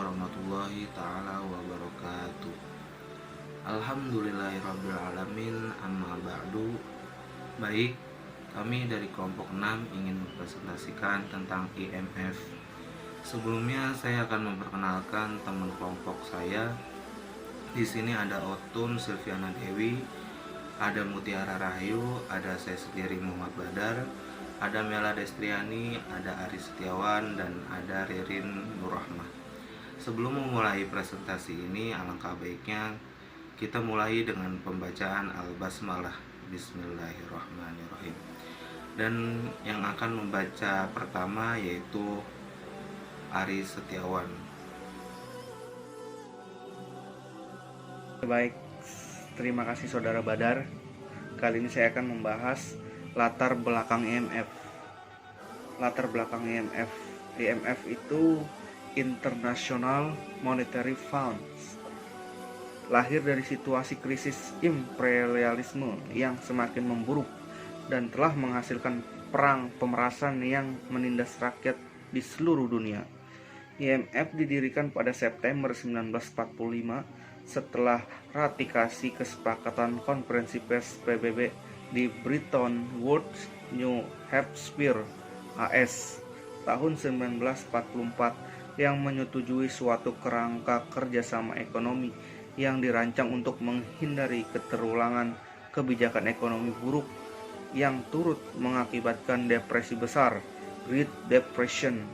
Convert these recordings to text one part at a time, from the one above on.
warahmatullahi taala wabarakatuh. Alhamdulillahirrabbilalamin, amma ba'du. Baik, kami dari kelompok 6 ingin mempresentasikan tentang IMF. Sebelumnya saya akan memperkenalkan teman kelompok saya. Di sini ada Otun Silviana Dewi, ada Mutiara Rahayu, ada saya sendiri Muhammad Badar, ada Mela Destriani, ada Ari Setiawan, dan ada Ririn Nurrahmah. Sebelum memulai presentasi ini, alangkah baiknya kita mulai dengan pembacaan Al-Basmalah. Bismillahirrahmanirrahim. Dan yang akan membaca pertama yaitu Ari Setiawan. Baik, terima kasih Saudara Badar. Kali ini saya akan membahas latar belakang IMF. Latar belakang IMF. IMF itu International Monetary Fund. Lahir dari situasi krisis imperialisme yang semakin memburuk dan telah menghasilkan perang pemerasan yang menindas rakyat di seluruh dunia. IMF didirikan pada September 1945 setelah ratifikasi kesepakatan konferensi pers PBB di Bretton Woods, New Hampshire, AS tahun 1944 yang menyetujui suatu kerangka kerjasama ekonomi yang dirancang untuk menghindari keterulangan kebijakan ekonomi buruk yang turut mengakibatkan depresi besar, Great Depression,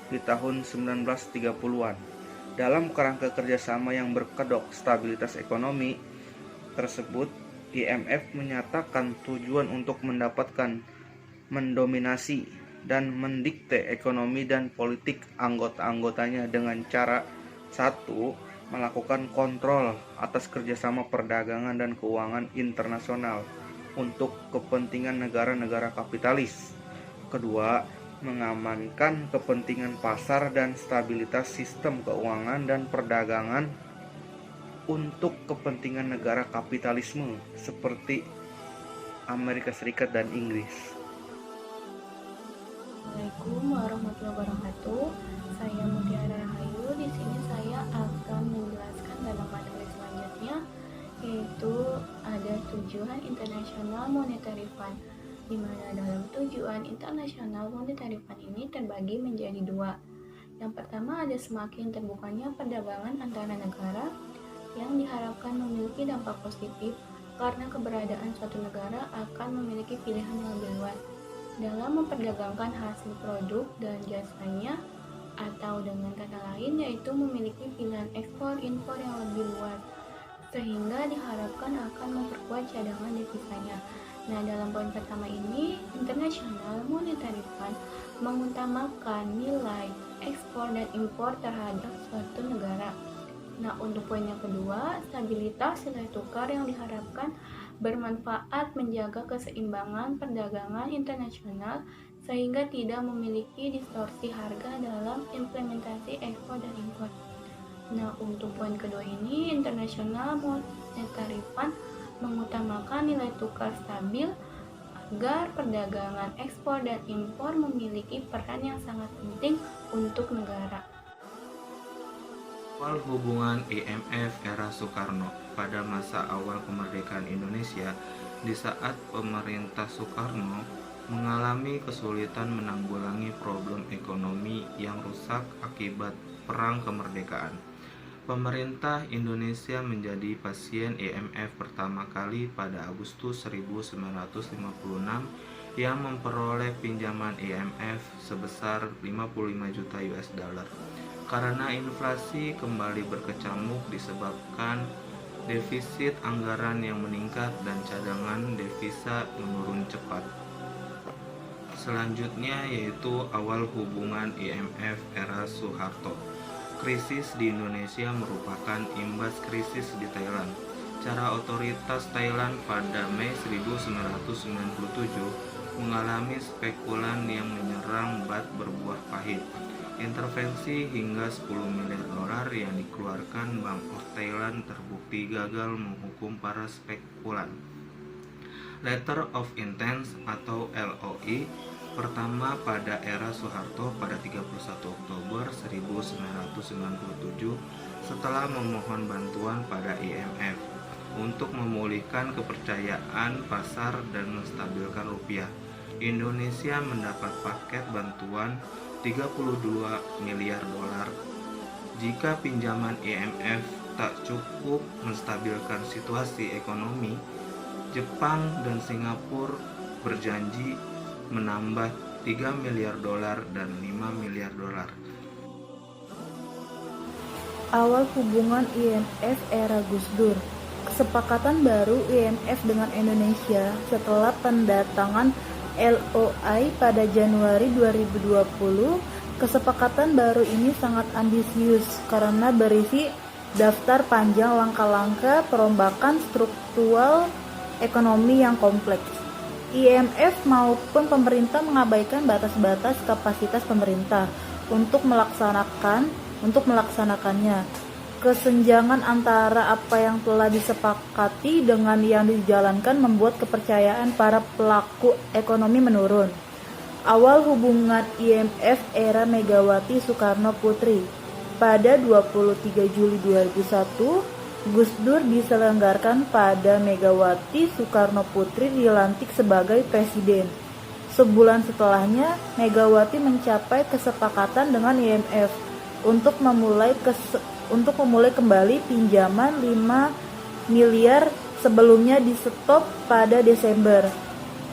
di tahun 1930-an. Dalam kerangka kerjasama yang berkedok stabilitas ekonomi tersebut, IMF menyatakan tujuan untuk mendapatkan mendominasi dan mendikte ekonomi dan politik anggota-anggotanya dengan cara: 1. Melakukan kontrol atas kerjasama perdagangan dan keuangan internasional untuk kepentingan negara-negara kapitalis. Kedua, mengamankan kepentingan pasar dan stabilitas sistem keuangan dan perdagangan untuk kepentingan negara kapitalisme seperti Amerika Serikat dan Inggris. Assalamualaikum warahmatullahi wabarakatuh. Saya Mutiara Rahayu. Di sini saya akan menjelaskan dalam materi selanjutnya, yaitu ada tujuan International Monetary Fund, di mana dalam tujuan International Monetary Fund ini terbagi menjadi dua. Yang pertama, ada semakin terbukanya perdagangan antara negara yang diharapkan memiliki dampak positif karena keberadaan suatu negara akan memiliki pilihan yang lebih luas dalam memperdagangkan hasil produk dan jasanya, atau dengan kata lain yaitu memiliki pilihan ekspor-impor yang lebih luas, sehingga diharapkan akan memperkuat cadangan devisanya. Nah, dalam poin pertama ini, International Monetary Fund mengutamakan nilai ekspor dan impor terhadap suatu negara. Nah, untuk poin yang kedua, stabilitas nilai tukar yang diharapkan bermanfaat menjaga keseimbangan perdagangan internasional sehingga tidak memiliki distorsi harga dalam implementasi ekspor dan impor. Nah, untuk poin kedua ini, International Monetary Fund mengutamakan nilai tukar stabil agar perdagangan ekspor dan impor memiliki peran yang sangat penting untuk negara. Awal hubungan IMF era Soekarno. Pada masa awal kemerdekaan Indonesia, di saat pemerintah Soekarno mengalami kesulitan menanggulangi problem ekonomi yang rusak akibat perang kemerdekaan, pemerintah Indonesia menjadi pasien IMF pertama kali pada Agustus 1956 yang memperoleh pinjaman IMF sebesar 55 juta US dollar. Karena inflasi kembali berkecamuk disebabkan defisit anggaran yang meningkat dan cadangan devisa menurun cepat. Selanjutnya yaitu awal hubungan IMF era Soeharto. Krisis di Indonesia merupakan imbas krisis di Thailand. Cara otoritas Thailand pada Mei 1997 mengalami spekulan yang menyerang baht berbuah pahit. Intervensi hingga 10 miliar dolar yang dikeluarkan Bank of Thailand terbukti gagal menghukum para spekulan. Letter of Intent atau LOI Pertama, pada era Soeharto pada 31 Oktober 1997 setelah memohon bantuan pada IMF untuk memulihkan kepercayaan pasar dan menstabilkan rupiah. Indonesia mendapat paket bantuan 32 miliar dolar. Jika pinjaman IMF tak cukup menstabilkan situasi ekonomi, Jepang dan Singapura berjanji menambah 3 miliar dolar dan 5 miliar dolar. Awal hubungan IMF era Gus Dur. Kesepakatan baru IMF dengan Indonesia setelah pendatangan LOI pada Januari 2020. Kesepakatan baru ini sangat ambisius karena berisi daftar panjang langkah-langkah perombakan struktural ekonomi yang kompleks. IMF maupun pemerintah mengabaikan batas-batas kapasitas pemerintah untuk melaksanakannya. Kesenjangan antara apa yang telah disepakati dengan yang dijalankan membuat kepercayaan para pelaku ekonomi menurun. Awal hubungan IMF era Megawati Soekarno Putri. Pada 23 Juli 2001, Gus Dur diselenggarakan pada Megawati Soekarno Putri dilantik sebagai presiden. Sebulan setelahnya, Megawati mencapai kesepakatan dengan IMF untuk memulai kembali pinjaman 5 miliar sebelumnya di stop pada Desember.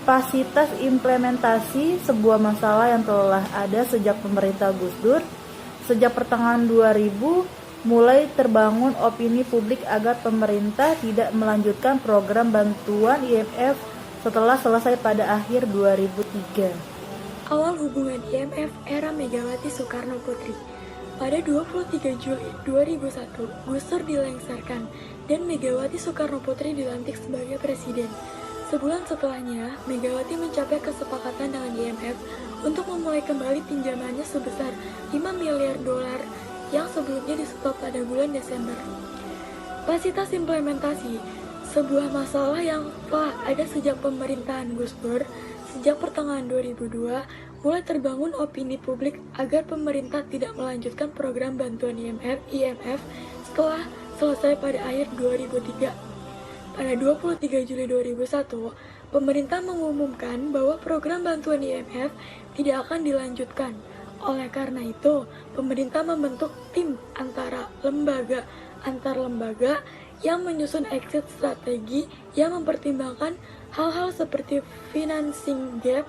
Pasitas implementasi sebuah masalah yang telah ada sejak pemerintah Gus Dur. Sejak pertengahan 2000 mulai terbangun opini publik agar pemerintah tidak melanjutkan program bantuan IMF setelah selesai pada akhir 2003. Awal hubungan IMF era Megawati Soekarno Putri. Pada 23 Juli 2001, Gus Dur dilengsarkan dan Megawati Soekarno Putri dilantik sebagai presiden. Sebulan setelahnya, Megawati mencapai kesepakatan dengan IMF untuk memulai kembali pinjamannya sebesar 5 miliar dolar yang sebelumnya di-stop pada bulan Desember. Pasitas implementasi, sebuah masalah yang telah ada sejak pemerintahan Gus Dur. Sejak pertengahan 2002, mulai terbangun opini publik agar pemerintah tidak melanjutkan program bantuan IMF setelah selesai pada akhir 2003. Pada 23 Juli 2001, pemerintah mengumumkan bahwa program bantuan IMF tidak akan dilanjutkan. Oleh karena itu, pemerintah membentuk tim antar lembaga yang menyusun exit strategi yang mempertimbangkan hal-hal seperti financing gap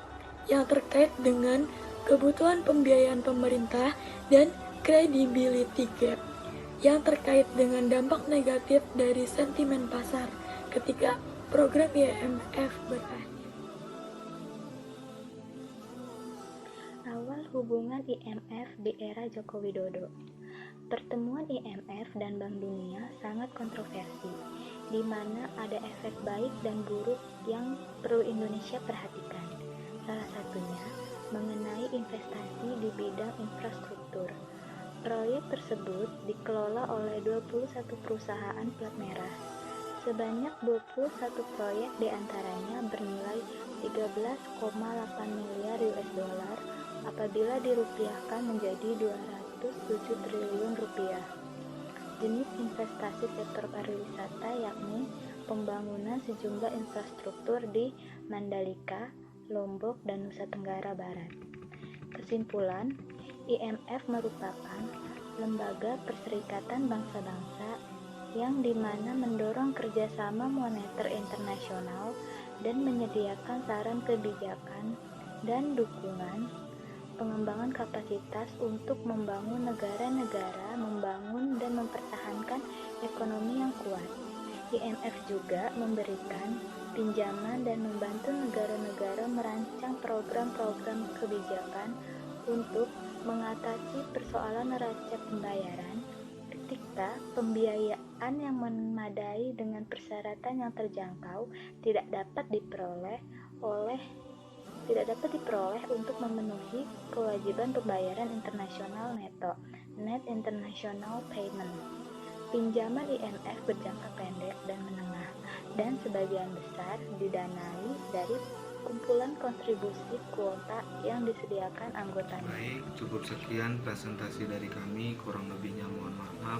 yang terkait dengan kebutuhan pembiayaan pemerintah dan credibility gap yang terkait dengan dampak negatif dari sentimen pasar ketika program IMF berakhir. Awal hubungan IMF di era Joko Widodo. Pertemuan IMF dan Bank Dunia sangat kontroversi, di mana ada efek baik dan buruk yang perlu Indonesia perhatikan. Salah satunya mengenai investasi di bidang infrastruktur. Proyek tersebut dikelola oleh 21 perusahaan plat merah. Sebanyak 21 proyek diantaranya bernilai 13,8 miliar US dollar apabila dirupiahkan menjadi 207 triliun rupiah. Jenis investasi sektor pariwisata yakni pembangunan sejumlah infrastruktur di Mandalika, Lombok, dan Nusa Tenggara Barat. Kesimpulan, IMF merupakan lembaga perserikatan bangsa-bangsa yang dimana mendorong kerjasama moneter internasional dan menyediakan saran kebijakan dan dukungan pengembangan kapasitas untuk membangun negara-negara, membangun dan mempertahankan ekonomi yang kuat. IMF juga memberikan pinjaman dan membantu negara-negara merancang program-program kebijakan untuk mengatasi persoalan neraca pembayaran ketika pembiayaan yang memadai dengan persyaratan yang terjangkau tidak dapat diperoleh untuk memenuhi kewajiban pembayaran internasional neto (Net International Payment). Pinjaman IMF berjangka pendek dan menengah dan sebagian besar didanai dari kumpulan kontribusi kuota yang disediakan anggotanya. Baik, cukup sekian presentasi dari kami. Kurang lebihnya mohon maaf.